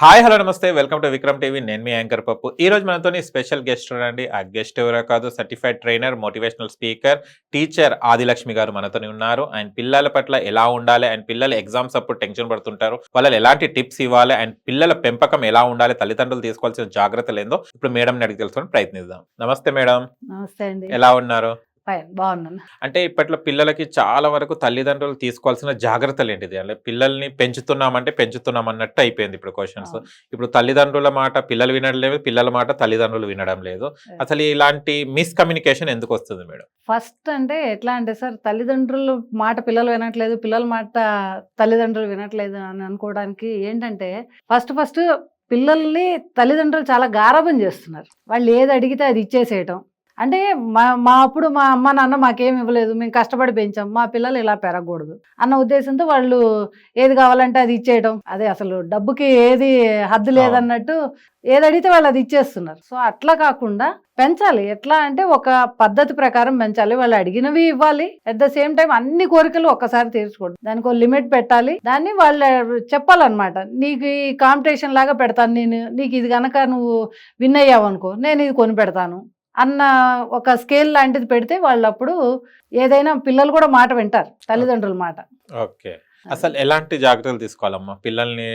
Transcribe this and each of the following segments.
Hi hello నమస్తే welcome to Vikram TV. నేను మీ anchor పప్పు. ఈ రోజు మనతో స్పెషల్ గెస్ట్ అండి. ఆ గెస్ట్ ఎవరో కాదు, certified trainer, motivational speaker, teacher Adilakshmi గారు మనతోనే ఉన్నారు. అండ్ పిల్లల పట్ల ఎలా ఉండాలి, అండ్ పిల్లలు ఎగ్జామ్స్ అప్పుడు టెన్షన్ పడుతుంటారు, వాళ్ళు ఎలాంటి టిప్స్ ఇవ్వాలి, అండ్ పిల్లల పెంపకం ఎలా ఉండాలి, తల్లిదండ్రులు తీసుకోవాల్సిన జాగ్రత్తలు ఏందో ఇప్పుడు మేడం అడిగి తెలుసుకొని ప్రయత్నిద్దాం. నమస్తే మేడం. నమస్తే అండి. ఎలా ఉన్నారు? బాగున్నాను. అంటే ఇప్పట్లో పిల్లలకి చాలా వరకు తల్లిదండ్రులు తీసుకోవాల్సిన జాగ్రత్తలు ఏంటిది? అంటే పిల్లల్ని పెంచుతున్నాం అన్నట్టు అయిపోయింది ఇప్పుడు క్వశ్చన్స్. ఇప్పుడు తల్లిదండ్రుల మాట పిల్లలు వినడం లేదు, పిల్లల మాట తల్లిదండ్రులు వినడం లేదు. అసలు ఇలాంటి మిస్కమ్యూనికేషన్ ఎందుకు వస్తుంది మేడం? ఫస్ట్ అంటే ఎట్లా అంటే సార్, తల్లిదండ్రుల మాట పిల్లలు వినట్లేదు, పిల్లల మాట తల్లిదండ్రులు వినట్లేదు అని అనుకోవడానికి ఏంటంటే, ఫస్ట్ పిల్లల్ని తల్లిదండ్రులు చాలా గారాబం చేస్తున్నారు. వాళ్ళు ఏది అడిగితే అది ఇచ్చేసేయటం. అంటే మా అప్పుడు మా అమ్మ నాన్న మాకేం ఇవ్వలేదు, మేము కష్టపడి పెంచాం, మా పిల్లలు ఇలా పెరగకూడదు అన్న ఉద్దేశంతో వాళ్ళు ఏది కావాలంటే అది ఇచ్చేయడం. అదే అసలు డబ్బుకి ఏది హద్దు లేదన్నట్టు ఏది అడిగితే వాళ్ళు అది ఇచ్చేస్తున్నారు. సో అట్లా కాకుండా పెంచాలి. ఎట్లా అంటే ఒక పద్ధతి ప్రకారం పెంచాలి. వాళ్ళు అడిగినవి ఇవ్వాలి, అట్ ద సేమ్ టైం అన్ని కోరికలు ఒక్కసారి తీర్చుకోండి. దానికి ఒక లిమిట్ పెట్టాలి. దాన్ని వాళ్ళు చెప్పాలన్నమాట. నీకు ఈ కాంపిటీషన్ లాగా పెడతాను, నీకు ఇది కనుక నువ్వు విన్ అయ్యావు అనుకో, నేను ఇది కొని పెడతాను అన్న ఒక స్కేల్ లాంటిది పెడితే వాళ్ళు అప్పుడు ఏదైనా పిల్లలు కూడా మాట వింటారు, తల్లిదండ్రుల మాట. ఓకే, అసలు ఎలాంటి జాగ్రత్తలు తీసుకోవాలమ్మా పిల్లల్ని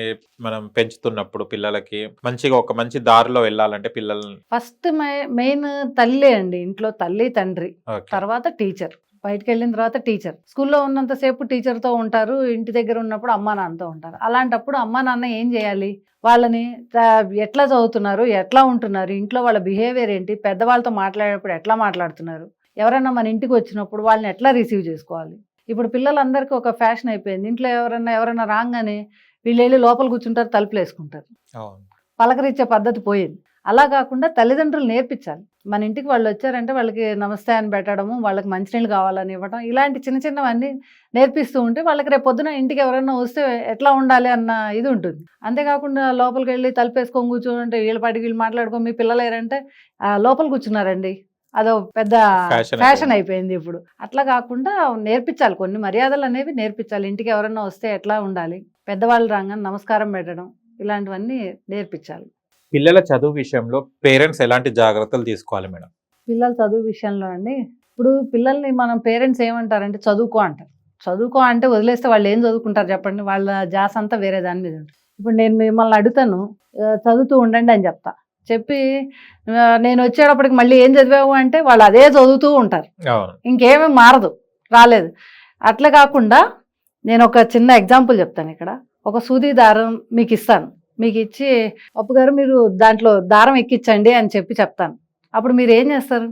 మనం పెంచుతున్నప్పుడు? పిల్లలకి మంచిగా ఒక మంచి దారిలో వెళ్ళాలంటే పిల్లల్ని ఫస్ట్ మెయిన్ తల్లి అండి. ఇంట్లో తల్లి తండ్రి, తర్వాత టీచర్. బయటకు వెళ్ళిన తర్వాత టీచర్. స్కూల్లో ఉన్నంతసేపు టీచర్తో ఉంటారు, ఇంటి దగ్గర ఉన్నప్పుడు అమ్మా నాన్నతో ఉంటారు. అలాంటప్పుడు అమ్మా నాన్న ఏం చేయాలి? వాళ్ళని ఎట్లా చదువుతున్నారు, ఎట్లా ఉంటున్నారు, ఇంట్లో వాళ్ళ బిహేవియర్ ఏంటి, పెద్దవాళ్ళతో మాట్లాడేటప్పుడు ఎట్లా మాట్లాడుతున్నారు, ఎవరైనా మన ఇంటికి వచ్చినప్పుడు వాళ్ళని ఎట్లా రిసీవ్ చేసుకోవాలి. ఇప్పుడు పిల్లలందరికీ ఒక ఫ్యాషన్ అయిపోయింది. ఇంట్లో ఎవరైనా రాగానే వీళ్ళు వెళ్ళి లోపల కూర్చుంటారు, తలుపులు వేసుకుంటారు. పలకరించే పద్ధతి పోయింది. అలా కాకుండా తల్లిదండ్రులు నేర్పించాలి. మన ఇంటికి వాళ్ళు వచ్చారంటే వాళ్ళకి నమస్తే అని పెట్టడము, వాళ్ళకి మంచినీళ్ళు కావాలని ఇవ్వడం, ఇలాంటి చిన్న చిన్నవన్నీ నేర్పిస్తూ ఉంటే వాళ్ళకి రేపు పొద్దున ఇంటికి ఎవరైనా వస్తే ఎట్లా ఉండాలి అన్న ఇది ఉంటుంది. అంతేకాకుండా లోపలికి వెళ్ళి తలుపేసుకొని కూర్చోంటే వీళ్ళ పాటికి వీళ్ళు మాట్లాడుకో, మీ పిల్లలు ఏరంటే లోపల కూర్చున్నారండి, అదో పెద్ద ఫ్యాషన్ అయిపోయింది ఇప్పుడు. అట్లా కాకుండా నేర్పించాలి, కొన్ని మర్యాదలు అనేవి నేర్పించాలి. ఇంటికి ఎవరైనా వస్తే ఎట్లా ఉండాలి, పెద్దవాళ్ళు రాగానే నమస్కారం పెట్టడం, ఇలాంటివన్నీ నేర్పించాలి. పిల్లల చదువు విషయంలో పేరెంట్స్ ఎలాంటి జాగ్రత్తలు తీసుకోవాలి మేడం? పిల్లల చదువు విషయంలో అండి, ఇప్పుడు పిల్లల్ని మనం పేరెంట్స్ ఏమంటారంటే చదువుకో అంటారు. చదువుకో అంటే వదిలేస్తే వాళ్ళు ఏం చదువుకుంటారు చెప్పండి? వాళ్ళ జాస అంతా వేరే దాని మీద ఉంటుంది. ఇప్పుడు నేను మిమ్మల్ని అడుగుతాను, చదువుతూ ఉండండి అని చెప్తా. చెప్పి నేను వచ్చేటప్పటికి మళ్ళీ ఏం చదివావు అంటే వాళ్ళు అదే చదువుతూ ఉంటారు, ఇంకేమీ మారదు, రాలేదు. అట్లా కాకుండా నేను ఒక చిన్న ఎగ్జాంపుల్ చెప్తాను. ఇక్కడ ఒక సూది దారం మీకు ఇస్తాను, మీకు ఇచ్చి పప్పు గారు మీరు దాంట్లో దారం ఎక్కించండి అని చెప్తాను. అప్పుడు మీరు ఏం చేస్తారు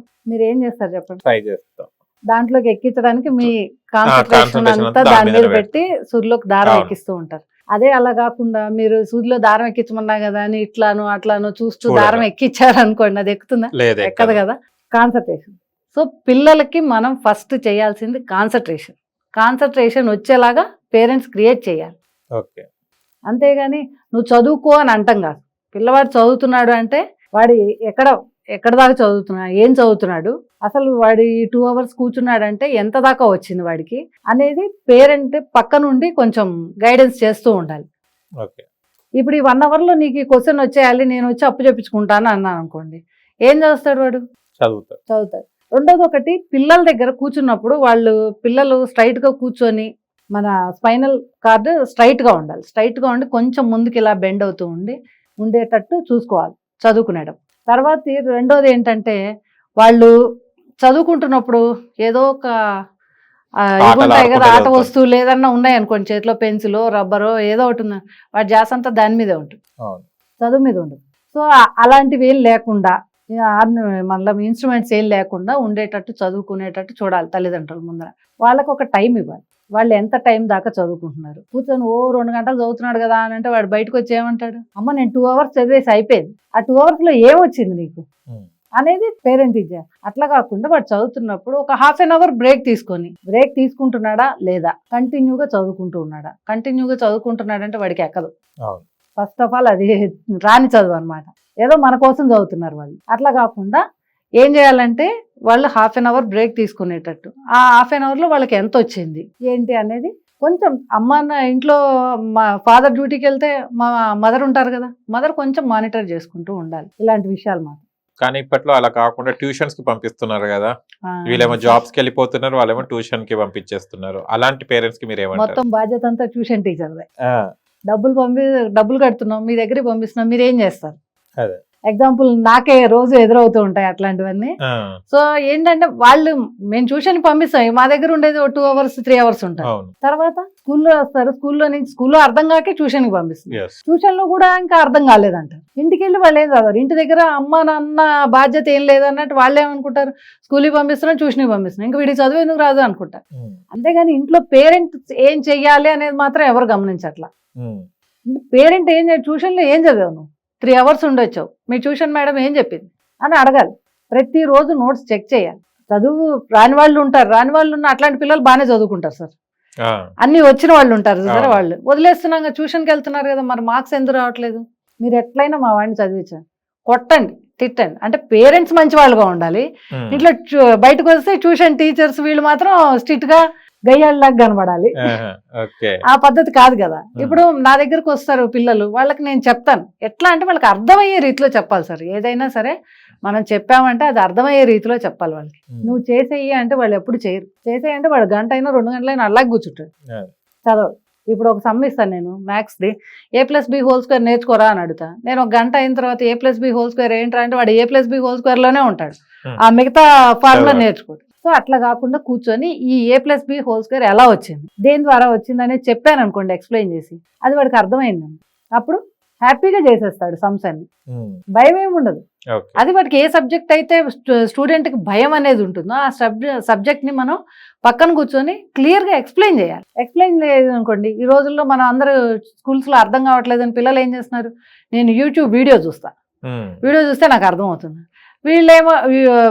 చెప్పండి? ట్రై చేస్తాం. దాంట్లోకి ఎక్కించడానికి మీ కాన్సన్ట్రేషన్ అంతా దాని మీద పెట్టి సూదిలోకి దారం ఎక్కిస్తూ ఉంటారు. అదే అలా కాకుండా మీరు సూదిలో దారం ఎక్కించమన్నా కదా అని ఇట్లాను అట్లాను చూస్తూ దారం ఎక్కించారు అనుకోండి, అది ఎక్కుతుందా? ఎక్కదు కదా. కాన్సన్ట్రేషన్. సో పిల్లలకి మనం ఫస్ట్ చేయాల్సింది కాన్సన్ట్రేషన్ వచ్చేలాగా పేరెంట్స్ క్రియేట్ చేయాలి. ఓకే, అంతేగాని నువ్వు చదువుకో అని అంటాం కాదు. పిల్లవాడు చదువుతున్నాడు అంటే వాడు ఎక్కడ దాకా చదువుతున్నాడు, ఏం చదువుతున్నాడు, అసలు వాడి 2 hours కూర్చున్నాడంటే ఎంత దాకా వచ్చింది వాడికి అనేది పేరెంట్ పక్క నుండి కొంచెం గైడెన్స్ చేస్తూ ఉండాలి. ఇప్పుడు ఈ 1 hourలో నీకు ఈ క్వశ్చన్ వచ్చేయాలి, నేను వచ్చి అప్పు చెప్పించుకుంటాను అన్నాను అనుకోండి, ఏం చేస్తాడు వాడు? చదువుతాడు. రెండోది ఒకటి, పిల్లల దగ్గర కూర్చున్నప్పుడు పిల్లలు స్ట్రైట్గా కూర్చొని మన స్పైనల్ కార్డ్ స్ట్రైట్గా ఉండాలి. స్ట్రైట్గా ఉండి కొంచెం ముందుకు ఇలా బెండ్ అవుతూ ఉండేటట్టు చూసుకోవాలి చదువుకునేటప్పుడు. తర్వాత రెండోది ఏంటంటే, వాళ్ళు చదువుకుంటున్నప్పుడు ఏదో ఒక ఉంటాయి కదా ఆట వస్తువులు ఏదన్నా ఉన్నాయనుకోండి, చేతిలో పెన్సిలో రబ్బరో ఏదో ఒకటి ఉంది, వాడి జాస అంతా దాని మీదే ఉంటుంది, చదువు మీద ఉండదు. సో అలాంటివి ఏం లేకుండా, మళ్ళీ ఇన్స్ట్రుమెంట్స్ ఏం లేకుండా ఉండేటట్టు చదువుకునేటట్టు చూడాలి తల్లిదండ్రుల ముందర. వాళ్ళకు ఒక టైం ఇవ్వాలి. వాళ్ళు ఎంత టైం దాకా చదువుకుంటున్నారు? కూర్చొని 2 గంటలు చదువుతున్నాడు కదా అని అంటే వాడు బయటకు వచ్చి ఏమంటాడు? అమ్మ నేను 2 hours చదివేసి అయిపోయింది, ఆ 2 hours ఏమొచ్చింది నీకు అనేది పేరెంట్ ఇచ్చారు. అట్లా కాకుండా వాడు చదువుతున్నప్పుడు ఒక 1/2 hour బ్రేక్ తీసుకుంటున్నాడా లేదా, కంటిన్యూగా చదువుకుంటున్నాడంటే వాడికి ఎక్కదు. ఫస్ట్ ఆఫ్ ఆల్ అది రాని చదువు అనమాట, ఏదో మన కోసం చదువుతున్నారు వాళ్ళు. అట్లా కాకుండా ఏం చేయాలంటే వాళ్ళు 1/2 hour బ్రేక్ తీసుకునేటట్టు, ఆ 1/2 hourలో వాళ్ళకి ఎంత వచ్చింది ఏంటి అనేది కొంచెం అమ్మ అన్న ఇంట్లో మా ఫాదర్ డ్యూటీకి వెళ్తే మా మదర్ ఉంటారు కదా, మదర్ కొంచెం మానిటర్ చేసుకుంటూ ఉండాలి ఇలాంటి విషయాలు మాత్రం. కానీ ఇప్పట్లో అలా కాకుండా ట్యూషన్స్ కి పంపిస్తున్నారు కదా, ఆ, వీళ్ళేమో జాబ్స్ కి వెళ్ళిపోతున్నారు, వాళ్ళేమో ట్యూషన్ కి పంపించేస్తున్నారు. అలాంటి పేరెంట్స్ కి మీరు ఏమంటారు? మొత్తం బాధ్యత అంతా ట్యూషన్ టీచర్దే. ఆ, డబ్బులు కడుతున్నాం, మీ దగ్గరికి పంపిస్తున్నాం, మీరు ఏం చేస్తారు? అదే. ఎగ్జాంపుల్ నాకే రోజు ఎదురవుతూ ఉంటాయి అట్లాంటివన్నీ. ఆ, సో ఏంటంటే వాళ్ళు మేము ట్యూషన్ పంపిస్తాం, మా దగ్గర ఉండేది 2 hours 3 hours ఉంటారు. అవును. తర్వాత స్కూల్లో వస్తారు, స్కూల్లో అర్థం కాకే ట్యూషన్ కి పంపిస్తారు. yes. ట్యూషన్ లో కూడా ఇంకా అర్థం కాలేదంటారు. ఇంటికి వెళ్ళి వాళ్ళు ఏం చదవరు, ఇంటి దగ్గర అమ్మ నాన్న బాధ్యత ఏం లేదన్నట్టు వాళ్ళు ఏమనుకుంటారు, స్కూల్కి పంపిస్తున్నాం ట్యూషన్కి పంపిస్తున్నాం, ఇంకా వీడికి చదువు ఎందుకు రాదు అనుకుంటారు. ఉమ్, అంతేగాని ఇంట్లో పేరెంట్స్ ఏం చెయ్యాలి అనేది మాత్రం ఎవరు గమనించట్లా. ఉమ్, పేరెంట్ ఏం ట్యూషన్లో ఏం చదివావు నువ్వు, 3 hours ఉండొచ్చావు, మీ ట్యూషన్ మేడం ఏం చెప్పింది అని అడగాలి. ప్రతిరోజు నోట్స్ చెక్ చేయాలి. చదువు రాని వాళ్ళు ఉంటారు, రాని వాళ్ళు ఉన్న అట్లాంటి పిల్లలు బాగానే చదువుకుంటారు సార్. ఆ, అన్ని వచ్చిన వాళ్ళు ఉంటారు సార్, అవును. వాళ్ళు వదిలేస్తున్నాక ట్యూషన్కి వెళ్తున్నారు కదా, మరి మార్క్స్ ఎందుకు రావట్లేదు? మీరు ఎట్లయినా మా వాడిని చదివించండి, కొట్టండి, తిట్టండి. అంటే పేరెంట్స్ మంచి వాళ్ళుగా ఉండాలి. ఉమ్, ఇట్లా బయటకు వస్తే ట్యూషన్ టీచర్స్ వీళ్ళు మాత్రం స్ట్రిక్ట్ గా గయ్యాళ్ళలాగా కనబడాలి. ఆహా, ఓకే. ఆ పద్ధతి కాదు కదా. ఇప్పుడు నా దగ్గరకు వస్తారు పిల్లలు, వాళ్ళకి నేను చెప్తాను ఎట్లా అంటే వాళ్ళకి అర్థమయ్యే రీతిలో చెప్పాలి సార్. ఏదైనా సరే మనం చెప్పామంటే అది అర్థమయ్యే రీతిలో చెప్పాలి వాళ్ళకి. ఉమ్, నువ్వు చేసేయి అంటే వాళ్ళు ఎప్పుడు చేయరు, చేసేయి అంటే వాడు గంట అయినా 2 గంటలైనా అలాగే కూర్చుంటాడు, అదే. చదవడు. ఇప్పుడు ఒక సమ్ ఇస్తాను నేను మ్యాథ్స్ది, a+b² నేర్చుకోరా అని అడుగుతా. నేను ఒక గంట అయిన తర్వాత a+b² ఏంట్రా అంటే వాడు a+b² లోనే ఉంటాడు, ఆ మిగతా ఫార్ములా నేర్చుకోడు. సో అట్లా కాకుండా కూర్చొని ఈ a+b² ఎలా వచ్చింది, దేని ద్వారా వచ్చింది అనేది చెప్పాను అనుకోండి, ఎక్స్ప్లెయిన్ చేసి, అది వాడికి అర్థమైంది, అప్పుడు హ్యాపీగా చేసేస్తాడు సమ్స్ అన్ని, ఉమ్, భయం ఏమి ఉండదు. ఓకే. అది వాడికి ఏ సబ్జెక్ట్ అయితే స్టూడెంట్కి భయం అనేది ఉంటుందో ఆ సబ్జెక్ట్ని మనం పక్కన కూర్చొని క్లియర్గా ఎక్స్ప్లెయిన్ చేయాలి. ఎక్స్ప్లెయిన్ లేదు అనుకోండి, ఈ రోజుల్లో మనం అందరూ స్కూల్స్లో అర్థం కావట్లేదని పిల్లలు ఏం చేస్తున్నారు, నేను యూట్యూబ్ వీడియో చూస్తాను, ఉమ్, వీడియో చూస్తే నాకు అర్థమవుతుంది. వీళ్ళేమో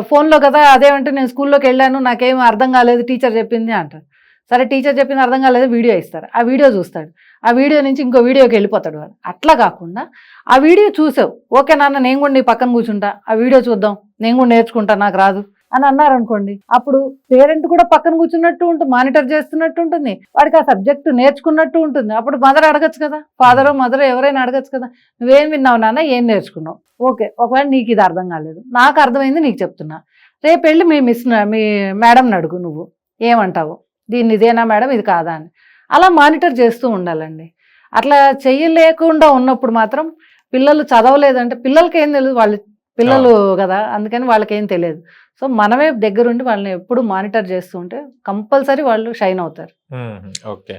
ఫోన్లో కదా, అదేమంటే నేను స్కూల్లోకి వెళ్ళాను నాకేమో అర్థం కాలేదు టీచర్ చెప్పింది అంటారు. సరే టీచర్ చెప్పింది అర్థం కాలేదు, వీడియో ఇస్తారు, ఆ వీడియో చూస్తాడు, ఆ వీడియో నుంచి ఇంకో వీడియోకి వెళ్ళిపోతాడు వాడు. అట్లా కాకుండా ఆ వీడియో చూసావు, ఓకే నాన్న నేను కూడా నీ పక్కన కూర్చుంటా, ఆ వీడియో చూద్దాం, నేను కూడా నేర్చుకుంటా, నాకు రాదు అని అన్నారు అనుకోండి, అప్పుడు పేరెంట్ కూడా పక్కన కూర్చున్నట్టు ఉంటుంది, మానిటర్ చేస్తున్నట్టు ఉంటుంది, వాడికి ఆ సబ్జెక్ట్ నేర్చుకున్నట్టు ఉంటుంది. అప్పుడు మదర్ అడగచ్చు కదా, ఫాదరో మదర్ ఎవరైనా అడగచ్చు కదా, నువ్వేం విన్నావు నాన్న, ఏం నేర్చుకున్నావు, ఓకే ఒకవేళ నీకు ఇది అర్థం కాలేదు, నాకు అర్థమైంది నీకు చెప్తున్నా, రేపు వెళ్ళి మీ మేడంని అడుగు, నువ్వు ఏమంటావు, దీన్ని ఇదేనా మేడం ఇది కాదా అని. అలా మానిటర్ చేస్తూ ఉండాలండి. అట్లా చెయ్యలేకుండా ఉన్నప్పుడు మాత్రం పిల్లలు చదవలేదంటే పిల్లలకి ఏం తెలియదు, వాళ్ళు పిల్లలు కదా, అందుకని వాళ్ళకి ఏం తెలియదు. సో మనమే దగ్గరుండి వాళ్ళని ఎప్పుడు మానిటర్ చేస్తూ ఉంటే కంపల్సరీ వాళ్ళు షైన్ అవుతారు. ఓకే.